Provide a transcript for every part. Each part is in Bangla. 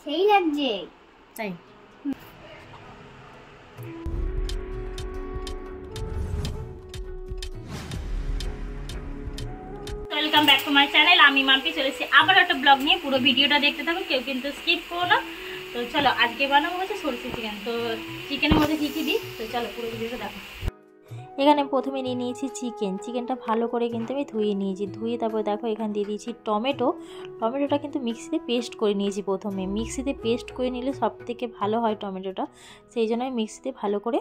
সেই লাগছে তাই। Welcome back to my channel. আমি মাম্পি চলে এসেছি আবার একটা ব্লগ নিয়ে। পুরো ভিডিওটা দেখতে থাকো, কেউ কিন্তু স্কিপ করো না। তো চলো, আজকে বানাবো হচ্ছে সরষে চিকেন। তো চিকেনের মধ্যে কী কী দিই, তো চলো পুরো ভিডিওটা দেখো। এখানে প্রথমে নিয়ে নিয়েছি চিকেনটা ভালো করে কিন্তু আমি ধুয়ে নিয়েছি। ধুয়ে তারপর দেখো এখানে দিয়ে দিয়েছি টমেটোটা কিন্তু মিক্সিতে পেস্ট করে নিয়েছি। প্রথমে মিক্সিতে পেস্ট করে নিলে সব থেকে ভালো হয় টমেটোটা, সেই জন্য আমি মিক্সিতে ভালো করে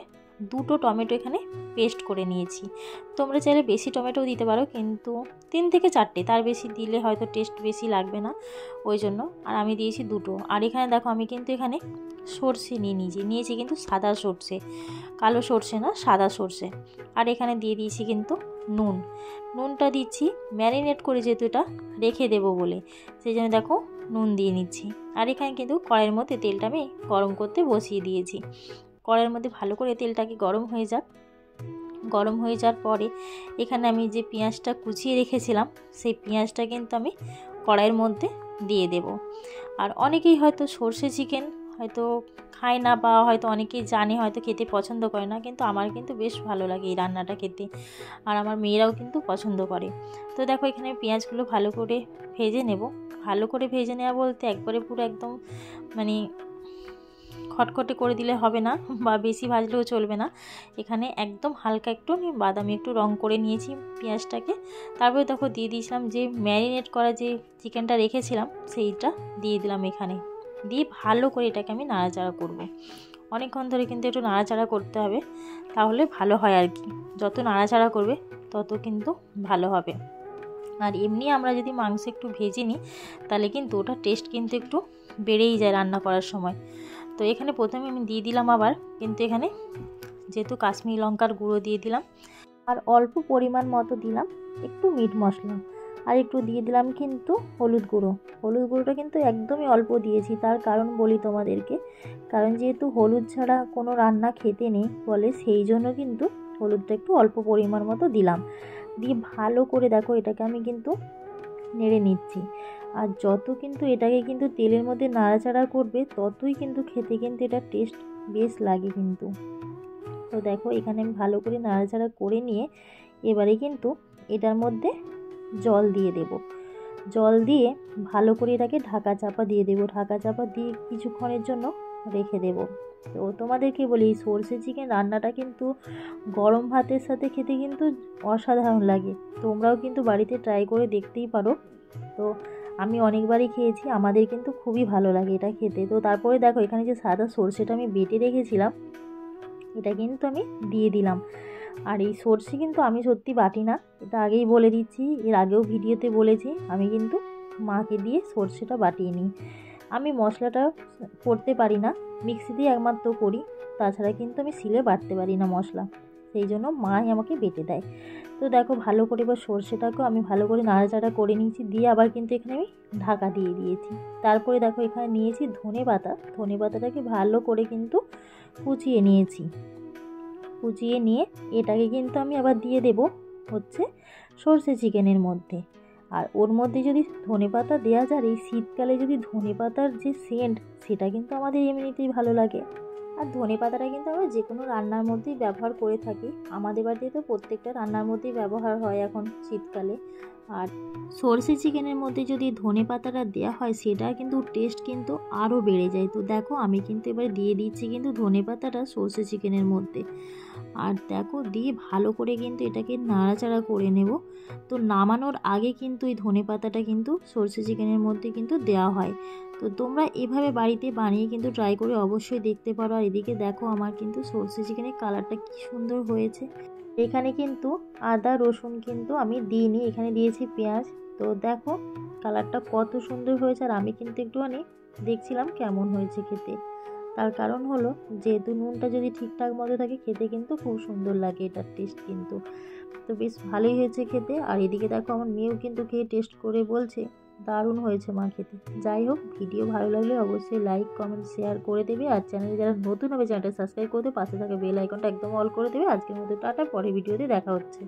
দুটো টমেটো এখানে পেস্ট করে নিয়েছি। তোমরা চাইলে বেশি টমেটোও দিতে পারো, কিন্তু 3 থেকে 4টে, তার বেশি দিলে হয়তো টেস্ট বেশি লাগবে না, ওই জন্য। আর আমি দিয়েছি দুটো। আর এখানে দেখো আমি কিন্তু এখানে সর্ষে নিয়েছি কিন্তু সাদা সর্ষে, কালো সর্ষে না, সাদা সর্ষে। আর এখানে দিয়ে দিয়েছি কিন্তু নুনটা দিচ্ছি ম্যারিনেট করে, যেহেতু এটা রেখে দেবো বলে, সেই জন্য দেখো নুন দিয়ে নিচ্ছি। আর এখানে কিন্তু কড়াইয়ের মধ্যে তেলটা আমি গরম করতে বসিয়ে দিয়েছি। কড়াইয়ের মধ্যে ভালো করে তেলটাকে গরম হয়ে যাক। গরম হয়ে যাওয়ার পরে এখানে আমি যে পেঁয়াজটা কুচিয়ে রেখেছিলাম, সেই পেঁয়াজটা কিন্তু আমি কড়াইয়ের মধ্যে দিয়ে দেব। আর অনেকেই হয়তো সর্ষে চিকেন হয়তো খায় না, বা হয়তো অনেকেই জানে, হয়তো খেতে পছন্দ করে না, কিন্তু আমার কিন্তু বেশ ভালো লাগে এই রান্নাটা খেতে। আর আমার মেয়েরাও কিন্তু পছন্দ করে। তো দেখো এখানে পেঁয়াজগুলো ভালো করে ভেজে নেব। ভালো করে ভেজে নেওয়া বলতে একবারে পুরো একদম মানে খটখটে করে দিলে হবে না, বা বেশি ভাজলেও চলবে না। এখানে একদম হালকা একটু বাদামি একটু রং করে নিয়েছি পেঁয়াজটাকে। তারপরে দেখো দিয়ে দিয়েছিলাম যে ম্যারিনেট করা যে চিকেনটা রেখেছিলাম, সেইটা দিয়ে দিলাম এখানে। দিয়ে ভালো করে এটাকে আমি নাড়াচাড়া করব। অনেকক্ষণ ধরে কিন্তু একটু নাড়াচাড়া করতে হবে, তাহলে ভালো হয় আর কি। যত নাড়াচাড়া করবে তত কিন্তু ভালো হবে। আর এমনি আমরা যদি মাংস একটু ভেজে নিই, তাহলে কিন্তু ওটা টেস্ট কিন্তু একটু বেড়েই যায় রান্না করার সময়। তো এখানে প্রথমে আমি দিয়ে দিলাম আবার কিন্তু এখানে যেহেতু কাশ্মীরি লঙ্কার গুঁড়ো দিয়ে দিলাম, আর অল্প পরিমাণ মতো দিলাম একটু মিট মশলা, আর একটু দিয়ে দিলাম কিন্তু হলুদ গুঁড়োটা কিন্তু একদমই অল্প দিয়েছি। তার কারণ বলি তোমাদেরকে, কারণ যেহেতু হলুদ ছাড়া কোনো রান্না খেতে নেই বলে, সেই জন্য কিন্তু হলুদটা একটু অল্প পরিমাণ মতো দিলাম। দিয়ে ভালো করে দেখো এটাকে আমি কিন্তু নেড়ে নিচ্ছি। আর যত কিন্তু এটাকে কিন্তু তেলের মধ্যে নাড়াচাড়া করবে, ততই কিন্তু খেতে কিন্তু এটা টেস্ট বেশ লাগে কিন্তু। তো দেখো এখানে আমি ভালো করে নাড়াচাড়া করে নিয়ে এবারে কিন্তু এটার মধ্যে জল দিয়ে দেব। জল দিয়ে ভালো করে এটাকে ঢাকা চাপা দিয়ে দেবো। ঢাকা চাপা দিয়ে কিছুক্ষণের জন্য রেখে দেব। তো তোমাদেরকে বলি, এই সর্ষে চিকেন রান্নাটা কিন্তু গরম ভাতের সাথে খেতে কিন্তু অসাধারণ লাগে। তোমরাও কিন্তু বাড়িতে ট্রাই করে দেখতেই পারো। তো আমি অনেকবারই খেয়েছি, আমাদের কিন্তু খুবই ভালো লাগে এটা খেতে। তো তারপরে দেখো এখানে যে সাদা সর্ষেটা আমি বেটে রেখেছিলাম, এটা কিন্তু আমি দিয়ে দিলাম। আর এই সর্ষে কিন্তু আমি সত্যি বাটি না, এটা আগেই বলে দিচ্ছি, এর আগেও ভিডিওতে বলেছি, আমি কিন্তু মাকে দিয়ে সর্ষেটা বাটিয়ে নিই। আমি মশলাটা করতে পারি না, মিক্সিতেই একমাত্র করি, তাছাড়া কিন্তু আমি শিলে বাটতে পারি না মশলা, সেই জন্য মাই আমাকে বেটে দেয়। তো দেখো ভালো করে এবার সর্ষেটাকেও আমি ভালো করে নাড়াচাড়া করে নিয়েছি, দিয়ে আবার কিন্তু এখানে আমি ঢাকা দিয়ে দিয়েছি। তারপরে দেখো এখানে নিয়েছি ধনে পাতাটাকে ভালো করে কিন্তু কুচিয়ে নিয়েছি। কুচিয়ে নিয়ে এটাকে কিন্তু আমি আবার দিয়ে দেব হচ্ছে সর্ষে চিকেনের মধ্যে। আর ওর মধ্যে যদি ধনেপাতা দেওয়া যায়, এই শীতকালে যদি ধনেপাতার যে সেন্ট, সেটা কিন্তু আমাদের এমনিতেই ভালো লাগে। আর ধনেপাতাটা কিন্তু আমরা যে কোনো রান্নার মধ্যেই ব্যবহার করে থাকি, আমাদের বাড়িতে তো প্রত্যেকটা রান্নার মধ্যেই ব্যবহার হয় এখন শীতকালে। আর সর্ষে চিকেনের মধ্যে যদি ধনেপাতাটা দেওয়া হয়, সেটা কিন্তু টেস্ট কিন্তু আরও বেড়ে যায়। তো দেখো আমি কিন্তু এবার দিয়ে দিচ্ছি কিন্তু ধনেপাতাটা সর্ষে চিকেনের মধ্যে। আর দেখো দিয়ে ভালো করে কিন্তু এটাকে নাড়াচাড়া করে নেব। তো নামানোর আগে কিন্তু এই ধনেপাতাটা কিন্তু সর্ষে চিকেনের মধ্যে কিন্তু দেওয়া হয়। তো তোমরা এভাবে বাড়িতে বানিয়ে কিন্তু ট্রাই করে অবশ্যই দেখতে পারো। আর এদিকে দেখো আমার কিন্তু সর্ষে চিকেনের কালারটা কি সুন্দর হয়েছে। এখানে কিন্তু আদা রসুন কিন্তু আমি দিইনি, এখানে দিয়েছি পেঁয়াজ। তো দেখো কালারটা কত সুন্দর হয়েছে। আর আমি কিন্তু একটুখানি দেখছিলাম কেমন হয়েছে খেতে, তার কারণ হলো যেহেতু নুনটা যদি ঠিকঠাক মতো থাকে, খেতে কিন্তু খুব সুন্দর লাগে এটার টেস্ট কিন্তু। তো বেশ ভালোই হয়েছে খেতে। আর এদিকে দেখো আমার মেয়েও কিন্তু খেয়ে টেস্ট করে বলছে দারুণ হয়েছে মা খেতে। যাই হোক, ভিডিও ভালো লাগলে অবশ্যই লাইক কমেন্ট শেয়ার করে দেবে। আর চ্যানেলে যারা নতুন হবে চ্যানেলটা সাবস্ক্রাইব করে পাশে থাকা বেল আইকনটা একদম অল করে দেবে। আজকের মতো টাটা, পরে ভিডিওতে দেখা হচ্ছে।